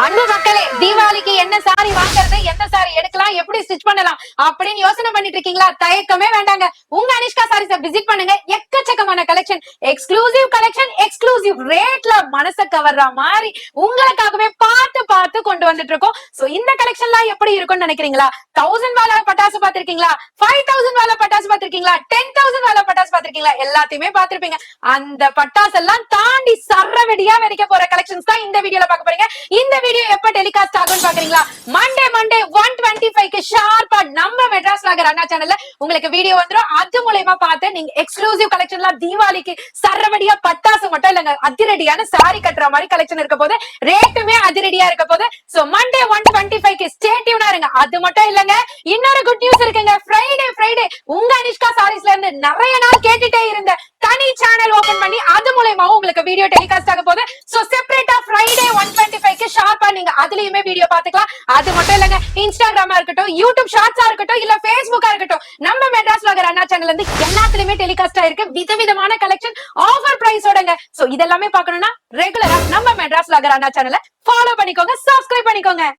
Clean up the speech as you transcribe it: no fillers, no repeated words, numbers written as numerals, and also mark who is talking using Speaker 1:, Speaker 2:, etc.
Speaker 1: அன்பு மக்களே, தீபாவளிக்கு என்ன சாரி வாங்குறது, எந்த சாரி எடுக்கலாம், எப்படி ஸ்டிச் பண்ணலாம் அப்படின்னு யோசனை பண்ணிட்டு இருக்கீங்களா? தயக்கமே வேண்டாங்க. உங்க அனிஷ்கா சாரீஸ விசிட் பண்ணுங்க. எக்கச்சக்கமான கலெக்ஷன், எக்ஸ்க்ளூசிவ் ரேட்ல மனச கவர்ற மாதிரி உங்களுக்காகவே பார்த்து பார்த்து கொண்டு வந்துட்டு இருக்கோம். சோ இந்த கலெக்ஷன்லாம் எப்படி இருக்கும்னு நினைக்கிறீங்களா? 1000 வாலா பட்டாசு பாத்திருக்கீங்களா? 5000 வாலா பட்டாசு பாத்திருக்கீங்களா? 10,000 வாலா பட்டாசு பாத்திருக்கீங்களா? எல்லாத்தையுமே பாத்திருப்பீங்க. அந்த பட்டாசு எல்லாம் தாண்டி சரவெடியா வெடிக்க போற கலெக்ஷன்ஸ் தான் இந்த வீடியோல பார்க்க போறீங்க. இந்த வீடியோ எப்ப டெலிகாஸ்ட் ஆகும்னு பாக்குறீங்களா? மண்டே 125க்கு ஷார்ப்பா நம்ம மெட்ராஸ் லாகர் அண்ணா சேனல்ல உங்களுக்கு வீடியோ வந்துரும். அது மூலமா பார்த்து நீங்க எக்ஸ்க்ளூசிவ் கலெக்ஷன்லாம் தீபாவளிக்கு சரவடியா பட்டாசு மட்டும் இல்லங்க, அதிரடியான சாரி கட்டுற மாதிரி கலெக்ஷன் இருக்க போது, ரேட்டுமே அதிரடியா இருக்க போது. சோ மண்டே 125க்கு ஸ்டே டியூனா இருங்க. அது மட்டும் இல்லங்க, இன்னொரு குட் நியூஸ் இருக்குங்க. ஃப்ரைடே உங்க அனிஷ்கா சாரீஸ்ல இருந்து நிறைய நாள் கேட்டுட்டே இருந்த தனி சேனல் ஓபன் பண்ணி அது மூலமாவும் உங்களுக்கு வீடியோ டெலிகாஸ்ட் ஆக போகுது. சோ செப்பரேட்டா ஃப்ரைடே 125க்கு ஷார்ப்பா நீங்க அதுலயுமே வீடியோ பாத்துக்கலாம். அது மட்டும் இல்லங்க, இன்ஸ்டாகிராமா இருக்கட்டும், யூடியூப் ஷார்ட்ஸா இருக்கட்டும், இல்ல பேஸ்புக்கா இருக்கட்டும், நம்ம மெட்ராஸ் லாகர் அண்ணா சேனல்ல இருந்து எல்லாத்துலயுமே டெலிகாஸ்ட் ஆயிருக்கு. விதவிதமான கலெக்ஷன் ஆஃபர் பிரைஸோடங்க. சோ இதெல்லாமே பார்க்கணும்னா ரெகுலரா நம்ம மெட்ராஸ் லாகர் அண்ணா சேனலை ஃபாலோ பண்ணிக்கோங்க, சப்ஸ்கிரைப் பண்ணிக்கோங்க.